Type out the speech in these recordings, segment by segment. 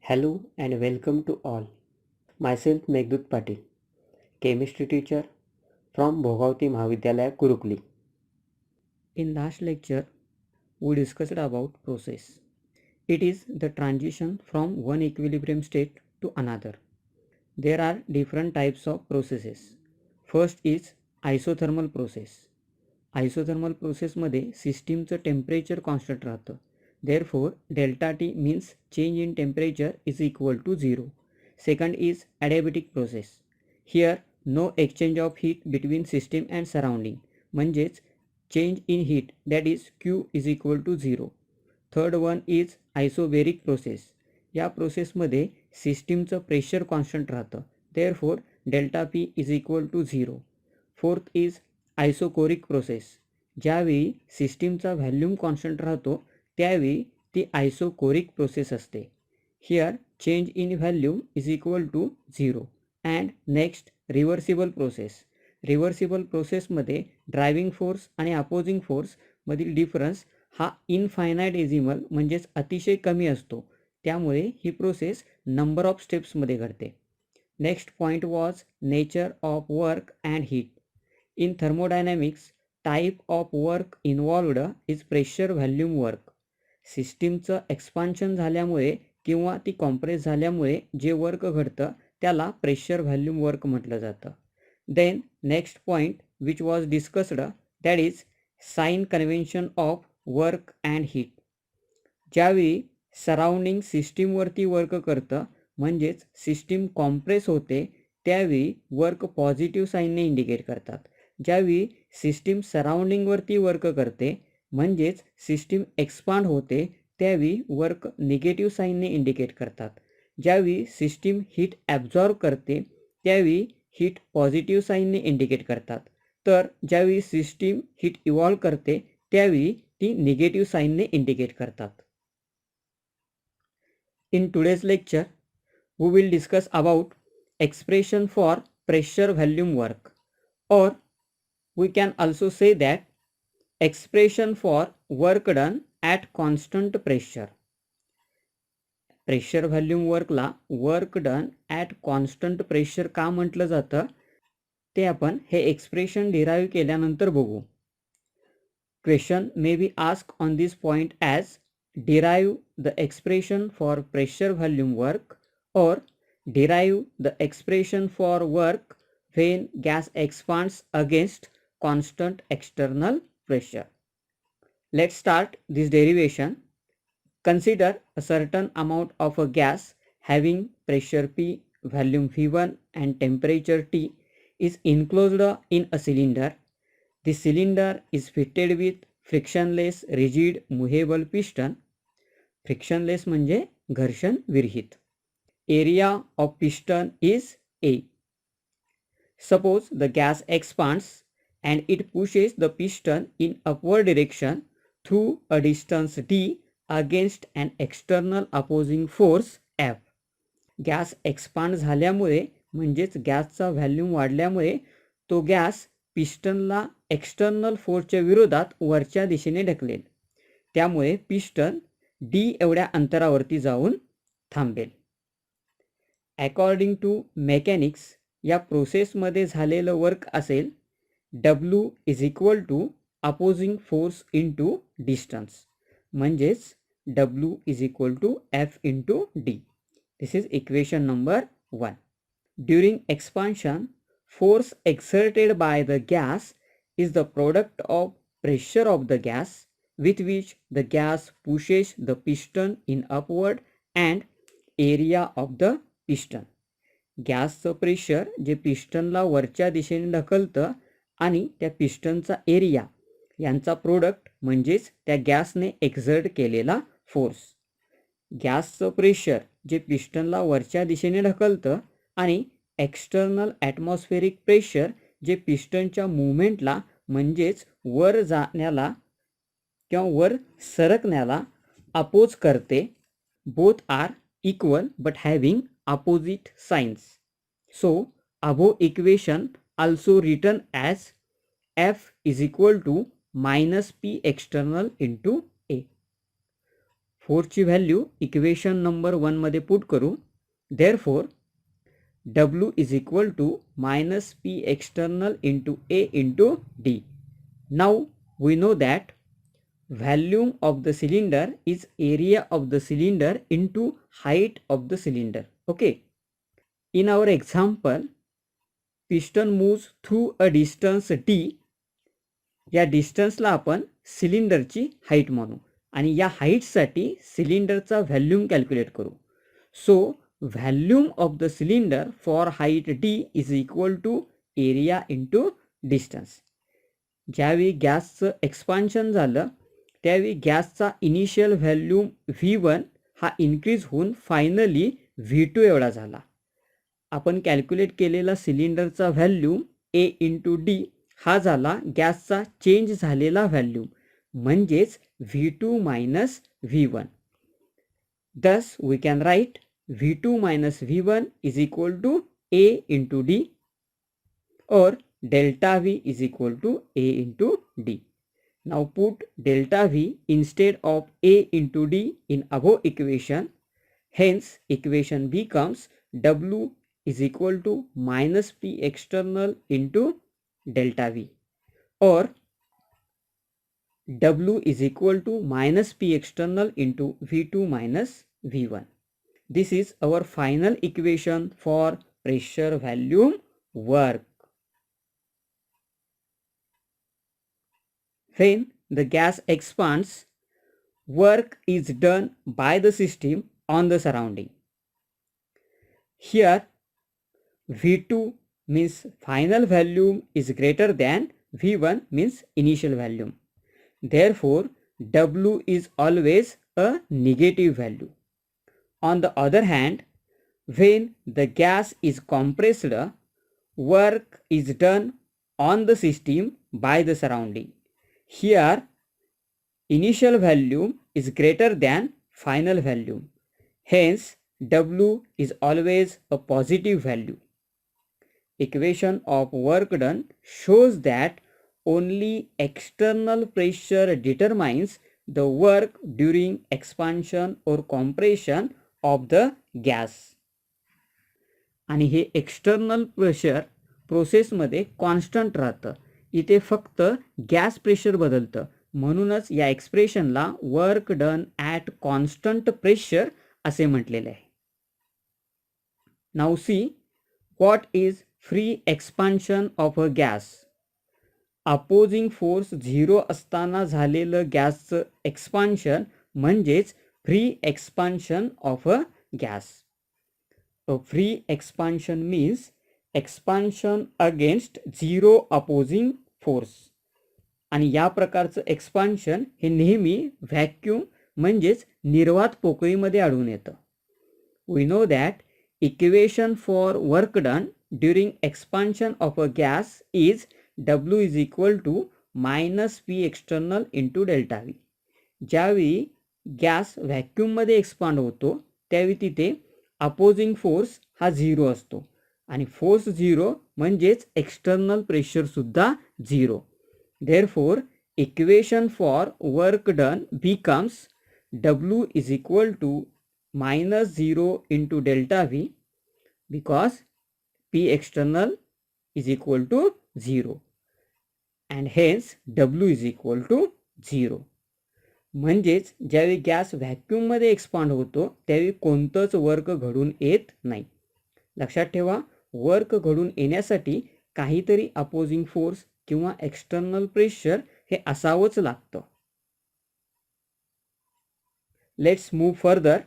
Hello and welcome to all. Myself Meghdut Patil, chemistry teacher from Bhogavati Mahavidyalaya Kurukli. In last lecture, we discussed about process. It is the transition from one equilibrium state to another. There are different types of processes. First is isothermal process. Isothermal प्रोसेसमध्ये सिस्टीमचं temperature constant राहतं. Therefore delta T means change in temperature is equal to 0. Second is adiabatic process. Here no exchange of heat between system and surrounding, म्हणजेच change in heat that is Q is equal to 0. Third one is isobaric process. या प्रोसेसमध्ये सिस्टीमचं pressure constant राहतं. Therefore delta P is equal to 0. Fourth is isochoric process. ज्यावेळी सिस्टीमचा volume constant राहतो त्यावेळी ती आयसोकोरिक प्रोसेस असते. Here change in volume is equal to 0. And next reversible process. Reversible प्रोसेसमध्ये ड्रायव्हिंग फोर्स आणि अपोजिंग फोर्समधील डिफरन्स हा इनफायनायटेझिमल म्हणजेच अतिशय कमी असतो. त्यामुळे ही प्रोसेस नंबर ऑफ स्टेप्समध्ये घडते. Next point was nature of work and heat. In thermodynamics, type of work involved is pressure volume work. सिस्टीमचं एक्सपान्शन झाल्यामुळे किंवा ती कॉम्प्रेस झाल्यामुळे जे वर्क घडतं त्याला प्रेशर व्हॅल्यूम वर्क म्हटलं जातं. Then next point which was discussed that is sign convention of work and heat. ज्यावेळी सराउंडिंग सिस्टीमवरती वर्क करतं म्हणजेच सिस्टीम कॉम्प्रेस होते त्यावेळी वर्क पॉझिटिव्ह साईनने इंडिकेट करतात. ज्यावेळी सिस्टीम सराउंडिंगवरती वर्क करते म्हणजेच सिस्टीम एक्सपांड होते त्यावेळी वर्क निगेटिव्ह साईनने इंडिकेट करतात. ज्यावेळी सिस्टीम हीट ॲब्झॉर्ब करते त्यावेळी हीट पॉझिटिव्ह साईनने इंडिकेट करतात. तर ज्यावेळी सिस्टीम हीट इव्हॉल्व करते त्यावेळी ती निगेटिव्ह साईनने इंडिकेट करतात. In today's lecture we will discuss about expression for pressure volume work, or we can also say that expression for work done at constant pressure. Pressure volume Varkala work done at constant pressure का म्हटलं जातं ते आपण हे expression derive केल्यानंतर बघू. Question may be ask on this point as derive the expression for pressure volume work or derive the expression for work when gas expands against constant external pressure. Let's start this derivation. Consider a certain amount of a gas having pressure P, volume V1 and temperature T is enclosed in a cylinder. The cylinder is fitted with frictionless rigid movable piston. Frictionless म्हणजे घर्षण विरहित. Area of piston is A. Suppose the gas expands and it pushes the piston in upward direction through a distance d against an external opposing force F. Gas expand झाल्यामुळे म्हणजेच गॅसचा volume वाढल्यामुळे तो gas पिस्टनला external फोर्सच्या विरोधात वरच्या दिशेने ढकलेल. त्यामुळे पिस्टन डी एवढ्या अंतरावरती जाऊन थांबेल. अकॉर्डिंग टू मेकॅनिक्स या प्रोसेसमध्ये झालेलं वर्क असेल W is equal to opposing force into distance, म्हणजेच W is equal to F into D. This is equation number 1. During expansion force exerted by the gas is the product of pressure of the gas with which the gas pushes the piston in upward and area of the piston. गॅसचं pressure जे पिस्टनला वरच्या दिशेने ढकलतं आणि त्या पिस्टनचा area यांचा product म्हणजेच त्या गॅसने एक्झर्ट केलेला फोर्स. गॅसचं प्रेशर जे पिस्टनला वरच्या दिशेने ढकलतं आणि एक्सटर्नल ॲटमॉस्फेरिक प्रेशर जे पिस्टनच्या मुवमेंटला म्हणजेच वर जाण्याला किंवा वर सरकण्याला अपोज करते. Both are equal but having opposite signs. So above equation also written as F is equal to minus P external into A. फोर्सची व्हॅल्यू इक्वेशन नंबर 1 मध्ये पुट करू. Therefore W is equal to minus P external into A into D. Now we know that volume of the cylinder is area of the cylinder into height of the cylinder. Okay. In our example, piston moves through a distance D. या डिस्टन्सला आपण सिलेंडरची height म्हणू आणि या हाईटसाठी सिलेंडरचा volume calculate करू. So volume of the cylinder for height D is equal to area into distance. ज्यावेळी गॅसचं एक्सपान्शन झालं त्यावेळी गॅसचा इनिशियल व्हॅल्यूम V1 हा इन्क्रीज होऊन फायनली V2 एवढा झाला. आपण कॅल्क्युलेट केलेला सिलेंडरचा व्हॅल्यूम A इंटू डी हा झाला गॅसचा चेंज झालेला व्हॅल्यूम म्हणजेच V2 minus V1. Thus we can write V2 minus V1 is equal to A into D or delta V is equal to A into D. Now put delta V instead of A into D in above equation. Hence equation becomes W is equal to minus P external into delta V or W is equal to minus P external into V2 minus V1. This is our final equation for pressure, volume, work. When the gas expands, work is done by the system on the surrounding. Here V2 means final volume is greater than V1 means initial volume. Therefore, W is always a negative value. On the other hand, when the gas is compressed, work is done on the system by the surrounding. Here, initial volume is greater than final volume. Hence, W is always a positive value. Equation of work done shows that only external pressure determines the work during expansion or compression of the gas. आणि हे external pressure प्रोसेसमध्ये constant राहतं. इथे फक्त gas pressure बदलतं. म्हणूनच या एक्सप्रेशनला work done at constant pressure असे म्हटलेले आहे. Now see what is free expansion of a gas. Opposing force 0 असताना झालेलं गॅसचं एक्सपान्शन म्हणजेच free expansion of a gas. A free expansion means expansion against zero opposing force. आणि या प्रकारचं एक्सपान्शन हे नेहमी व्हॅक्यूम म्हणजेच निर्वात पोकळीमध्ये आढळून येतं. We know that equation for work done during expansion of a gas is W is equal to minus P external into delta V. ज्यावेळी गॅस व्हॅक्यूममध्ये एक्सपांड होतो त्यावेळी तिथे अपोजिंग फोर्स हा 0 असतो आणि फोर्स 0 म्हणजेच एक्सटर्नल प्रेशर सुद्धा 0. Therefore, equation for work done becomes W is equal to minus 0 into delta V because P external is equal to 0 and hence W is equal to 0. म्हणजेच ज्यावेळी gas व्हॅक्यूममध्ये expand होतो त्यावेळी कोणतंच work घडून येत नाही. लक्षात ठेवा, वर्क घडून येण्यासाठी काहीतरी अपोजिंग फोर्स किंवा एक्सटर्नल प्रेशर हे असावंच लागतं. Let's move further.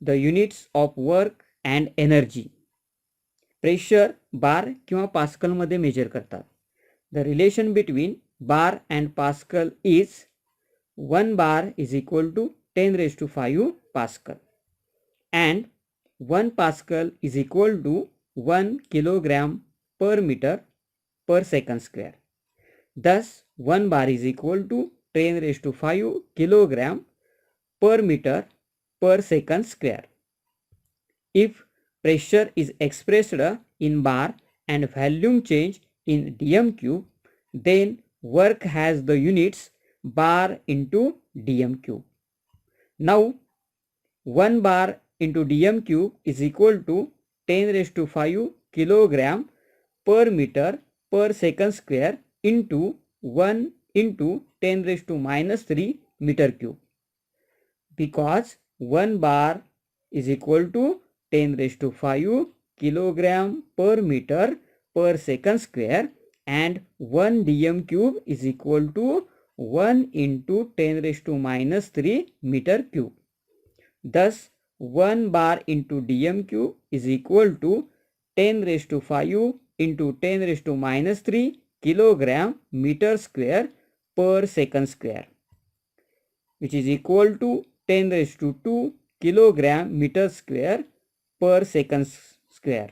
The units of work and energy. Pressure bar किंवा पास्कलमध्ये मेजर करतात. The relation between bar and pascal is 1 bar is equal to 10 raised to 5 Pascal and 1 Pascal is equal to 1 kilogram per meter per second square. Thus 1 bar is equal to 10 raised to 5 kilogram per meter per second square. If pressure is expressed in bar and volume change in dm cube, then work has the units bar into dm cube. Now 1 bar into dm cube is equal to 10 raised to 5 kilogram per meter per second square into 1 into 10 raised to minus 3 meter cube, because 1 bar is equal to 10 raised to 5 kilogram per meter per second square and 1 dm cube is equal to 1 into 10 raised to minus 3 meter cube. Thus 1 bar into dm cube is equal to 10 raised to 5 into 10 raised to minus 3 kilogram meter square per second square, which is equal to 10 raised to 2 kilogram meter square per second square,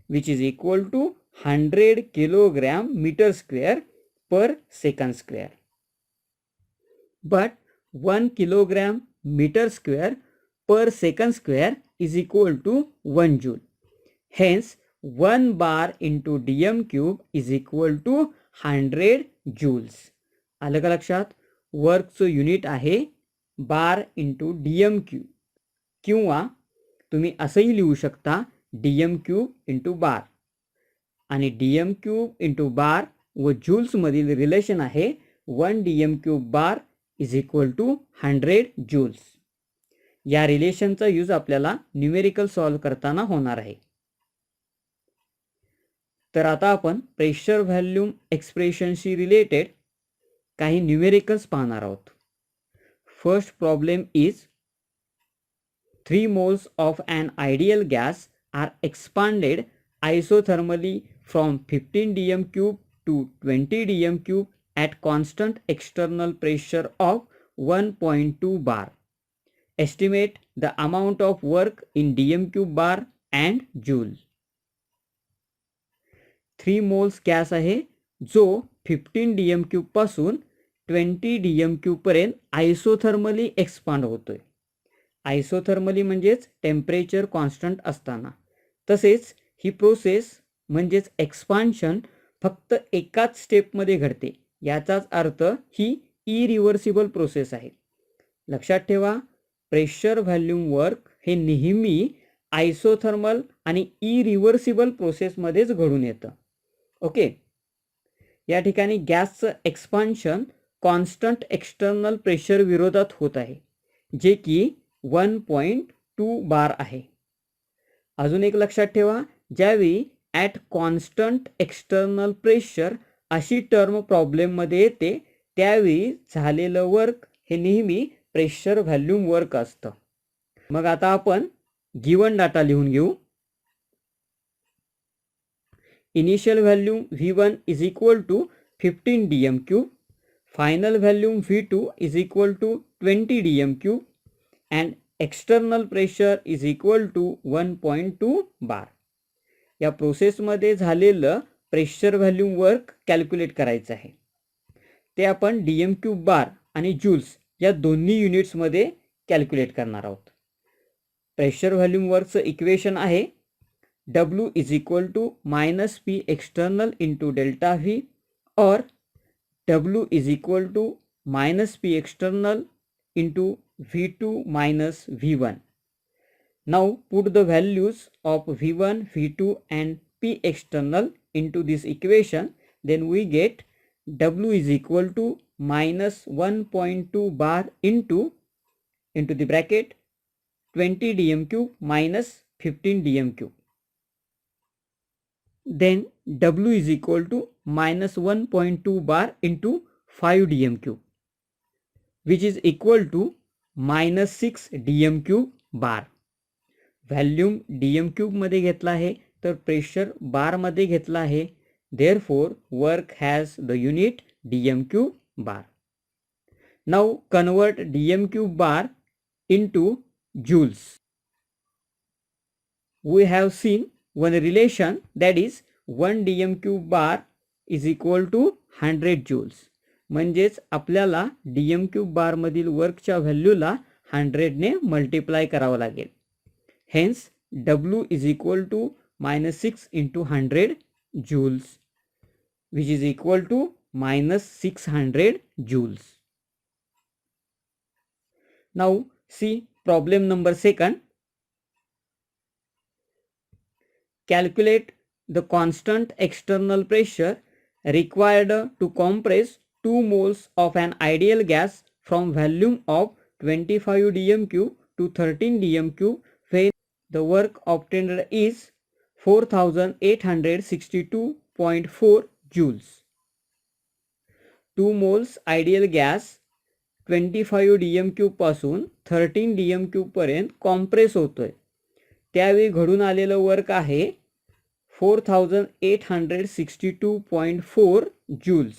which is equal to 100 kilogram meter square per second square. But 1 kilogram meter square per second square is equal to 1 joule. Hence 1 bar into dm cube is equal to 100 joules. आलं का लक्षात? वर्कचं unit आहे bar into dm cube, किंवा तुम्ही असंही लिहू शकता dm cube into बार. आणि dm क्यूब इंटू बार व जूल्समधील रिलेशन आहे 1 dm cube bar is equal to 100 joules. या रिलेशनचा यूज आपल्याला न्यूमेरिकल सॉल्व करताना होणार आहे. तर आता आपण प्रेशर व्हॉल्यूम एक्सप्रेशनशी रिलेटेड काही न्यूमेरिकल्स पाहणार आहोत. First problem is 3 moles of an ideal gas are expanded isothermally from 15 dm cube to 20 dm cube at constant external pressure of 1.2 bar. Estimate the amount of work in dm cube bar and joule. 3 moles gas आहे जो 15 dm cube पासून 20 dm cube पर्यंत आयसोथर्मली expand होतोय. आयसोथर्मली म्हणजेच temperature constant असताना. तसेच ही process म्हणजेच expansion फक्त एकाच स्टेपमध्ये घडते. याचाच अर्थ ही इरिव्हर्सिबल प्रोसेस आहे. लक्षात ठेवा, प्रेशर व्हॉल्यूम वर्क हे नेहमी आयसोथर्मल आणि इरिव्हर्सिबल प्रोसेसमध्येच घडून येतं. ओके, या ठिकाणी गॅसचं एक्सपान्शन कॉन्स्टंट एक्सटर्नल प्रेशर विरोधात होत आहे, जे की 1.2 बार आहे. अजून एक लक्षात ठेवा, ज्यावेळी ॲट कॉन्स्टंट एक्सटर्नल प्रेशर अशी टर्म प्रॉब्लेममध्ये येते त्यावेळी झालेलं वर्क हे नेहमी प्रेशर व्हॉल्यूम वर्क असतं. मग आता आपण गिवन डाटा लिहून घेऊ. Initial volume V1 is equal to 15 dm cube, final volume V2 is equal to 20 dm cube and external pressure is equal to 1.2 bar. या प्रोसेसमध्ये झालेलं प्रेशर व्हॉल्यूम वर्क कॅल्क्युलेट करायचं आहे. ते आपण dm क्यूब बार आणि जूल्स या दोन्ही युनिट्समध्ये कॅल्क्युलेट करणार आहोत. प्रेशर व्हॉल्यूम वर्कचं इक्वेशन आहे W is equal to minus P external into delta V और W is equal to minus P external into V2 minus V1. Now put the values of V1, V2 and P external into this equation. Then we get W is equal to minus 1.2 bar into the bracket 20 dm cube minus 15 dm cube. Then W is equal to minus 1.2 bar into 5 dm cube, which is equal to minus 6 dm cube bar. Volume dm cube मध्ये घेतला आहे तर pressure बार मध्ये घेतला आहे. Therefore work has the unit dm cube bar. Now convert dm cube bar into joules. We have seen one relation, that is 1 dm cube bar is equal to 100 joules. म्हणजेच आपल्याला dm cube बारमधील वर्कच्या व्हॅल्यूला 100 ने multiply करावं लागेल. Hence W is equal to minus 6 into 100 joules, which is equal to minus 600 joules. Now see problem number 2. Calculate the constant external pressure required to compress 2 moles of an ideal gas from volume of 25 dm³ to 13 dm³ when the work obtained is 4862.4 joules. 2 moles ideal gas 25 dm³ पासून 13 dm³ पर्यंत compress होतोय. त्यावेळी घडून आलेलं work आहे 4862.4 joules.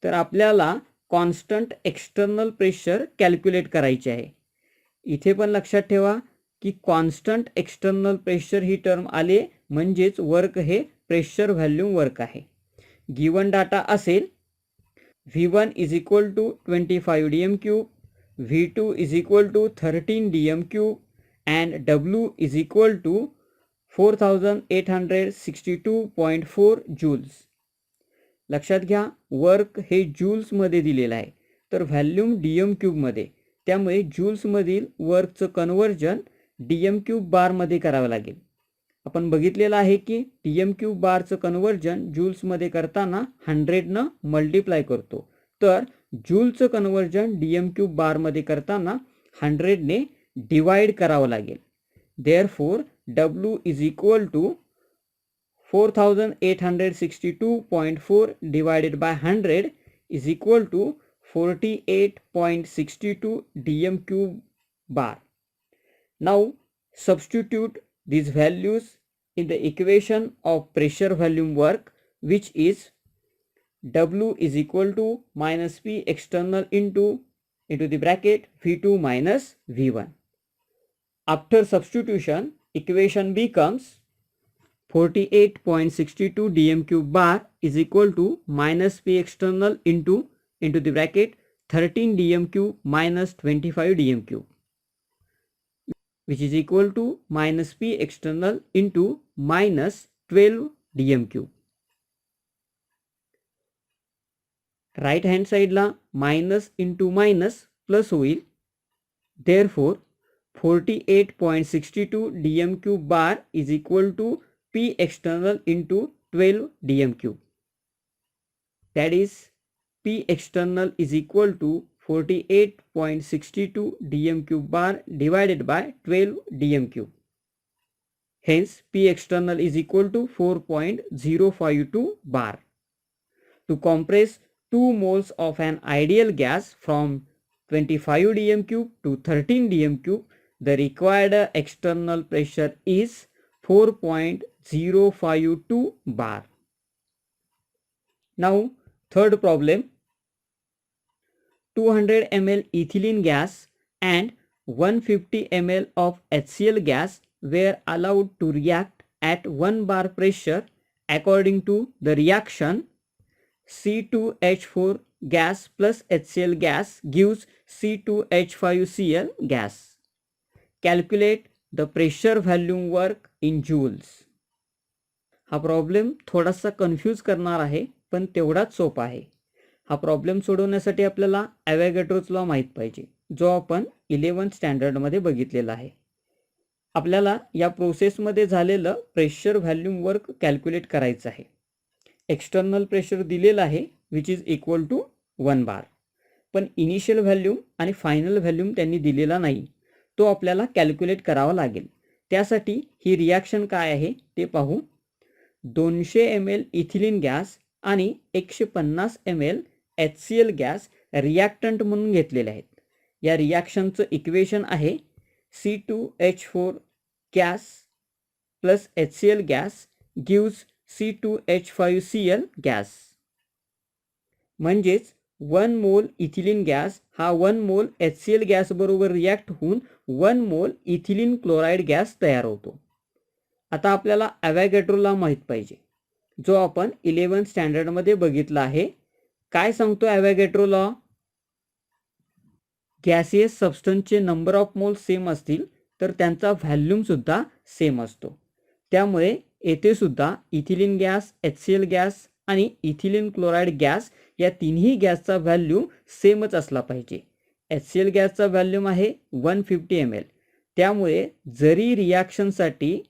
तर आपल्याला constant external pressure calculate करायचे आहे. इथे पण लक्षात ठेवा की कॉन्स्टंट एक्सटर्नल प्रेशर ही टर्म आले म्हणजेच वर्क हे प्रेशर व्हॉल्यूम वर्क आहे. गिवन डाटा असेल V1 is equal to 25 dm³, V2 is equal to 13 dm³ and W is equal to 4862.4 joules. लक्षात घ्या वर्क हे जूल्समध्ये दिलेलं आहे तर व्हॉल्यूम dm³ मध्ये, त्यामुळे जूल्समधील वर्कचं कन्व्हर्जन dm³ बारमध्ये करावं लागेल. आपण बघितलेलं आहे की dm³ बारचं कन्व्हर्जन जूल्समध्ये करताना 100 मल्टिप्लाय करतो, तर जूलचं कन्व्हर्जन dm³ बारमध्ये करताना 100 डिवाइड करावं लागेल. Therefore W is equal to 4862.4 divided by 100 is equal to 48.62 dm³ bar. Now substitute these values in the equation of pressure volume work, which is W is equal to minus P external into the bracket V2 minus V1. After substitution, equation becomes 48.62 dm³ bar is equal to minus P external into the bracket 13 dm³ minus 25 dm³, which is equal to minus P external into minus 12 dm³. Right hand साइडला minus into minus plus होईल. Therefore 48.62 dm³ bar is equal to P external into 12 dm³. That is P external is equal to 48.62 dm³ bar divided by 12 dm³. Hence P external is equal to 4.052 bar. To compress 2 moles of an ideal gas from 25 dm³ to 13 dm³, the required external pressure is 4.052 bar. Now third problem. 200 ml ethylene gas and 150 ml of HCl gas were allowed to react at 1 bar pressure according to the reaction C2H4 gas plus HCl gas gives C2H5Cl gas. Calculate the pressure volume work in joules. हा problem थोडासा confuse करणार आहे पण तेवढाच सोपा आहे. हा problem सोडवण्यासाठी आपल्याला ॲव्होगॅड्रोज लॉ माहीत पाहिजे, जो आपण 11th स्टँडर्डमध्ये बघितलेला आहे. आपल्याला या प्रोसेसमध्ये झालेलं प्रेशर व्हॉल्यूम वर्क कॅल्क्युलेट करायचं आहे. एक्सटर्नल प्रेशर दिलेलं आहे विच इज इक्वल टू 1 बार, पण इनिशियल व्हॅल्यूम आणि फायनल व्हॅल्यूम त्यांनी दिलेला नाही, तो आपल्याला कॅल्क्युलेट करावा लागेल. त्यासाठी ही रिॲक्शन काय आहे ते पाहू. 200 ml इथिलीन गॅस आणि 150 ml HCl गॅस रिॲक्टंट म्हणून घेतलेले आहेत. या रिॲक्शनचं इक्वेशन आहे C2H4 gas plus HCl gas gives C2H5Cl gas. म्हणजेच 1 मोल इथिलीन गॅस हा 1 मोल HCl गॅस बरोबर रिॲक्ट होऊन 1 मोल इथिलीन क्लोराईड गॅस तयार होतो. आता आपल्याला ॲव्होगॅड्रो लॉ माहीत पाहिजे, जो आपण 11th स्टँडर्डमध्ये बघितला आहे. काय सांगतो ॲव्होगॅड्रो लॉ? गॅसियस सबस्टन्सचे नंबर ऑफ मोल्स सेम असतील तर त्यांचा व्हॅल्यूम सुद्धा सेम असतो. त्यामुळे येथे सुद्धा इथिलीन गॅस, HCl गॅस आणि इथिलीन क्लोराईड गॅस या तिन्ही गॅसचा व्हॅल्यू सेमच असला पाहिजे. HCl गॅसचा व्हॉल्यूम आहे 150 ml. त्यामुळे जरी रिॲक्शनसाठी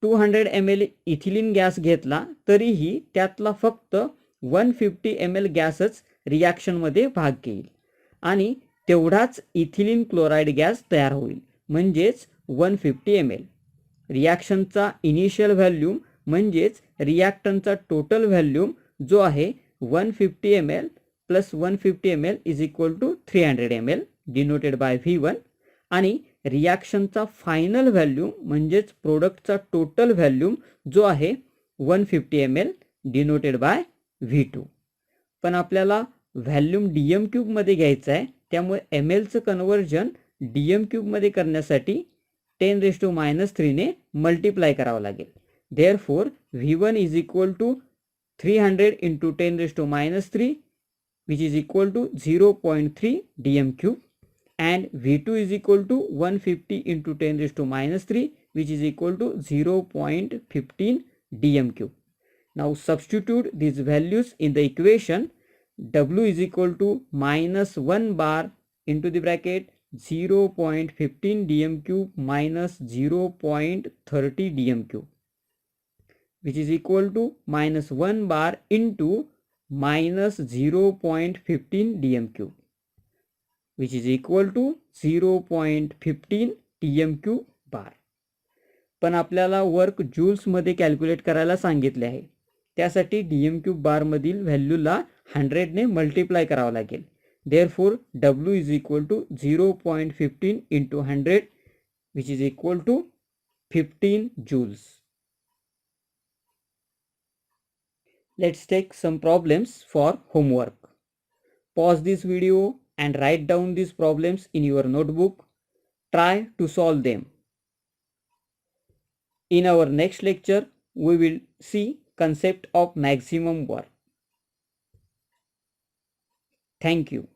200 ml इथिलीन गॅस घेतला तरीही त्यातला फक्त 150 ml गॅसच रिॲक्शनमध्ये भाग घेईल आणि तेवढाच इथिलीन क्लोराईड गॅस तयार होईल, म्हणजेच 150 ml. रिॲक्शनचा इनिशियल व्हॅल्यूम म्हणजेच रिॲक्टंटचा टोटल व्हॅल्यूम जो आहे 150 ml plus 150 ml is equal to 300 ml denoted by V1 आणि रिॲक्शनचा फायनल व्हॅल्यूम म्हणजेच प्रोडक्टचा टोटल व्हॅल्यूम जो आहे 150 ml डिनोटेड बाय V2. पण आपल्याला व्हॅल्यूम डीएम क्यूबमध्ये घ्यायचं आहे, त्यामुळे एम एलचं कन्व्हर्जन डीएम क्यूबमध्ये करण्यासाठी 10⁻³ ने मल्टिप्लाय करावं लागेल. Therefore V1 is equal to 300 into 10⁻³ which is equal to 0.3 dm cube and V2 is equal to 150 into 10⁻³ which is equal to 0.15 dm cube. Now substitute these values in the equation. W is equal to -1 bar into the bracket 0.15 dm cube minus 0.30 dm cube which is equal to -1 bar into minus 0.15 dm cube which is equal to 0.15 dm cube bar. पण आपल्याला work जूल्समध्ये calculate करायला सांगितले आहे, त्यासाठी DM cube बारमधील व्हॅल्यूला 100 ने multiply करावं लागेल. Therefore W is equal to 0.15 into 100 which is equal to 15 joules. Let's take some problems for homework. Pause this video and write down these problems in your notebook. Try to solve them. In our next lecture, we will see concept of maximum work. Thank you.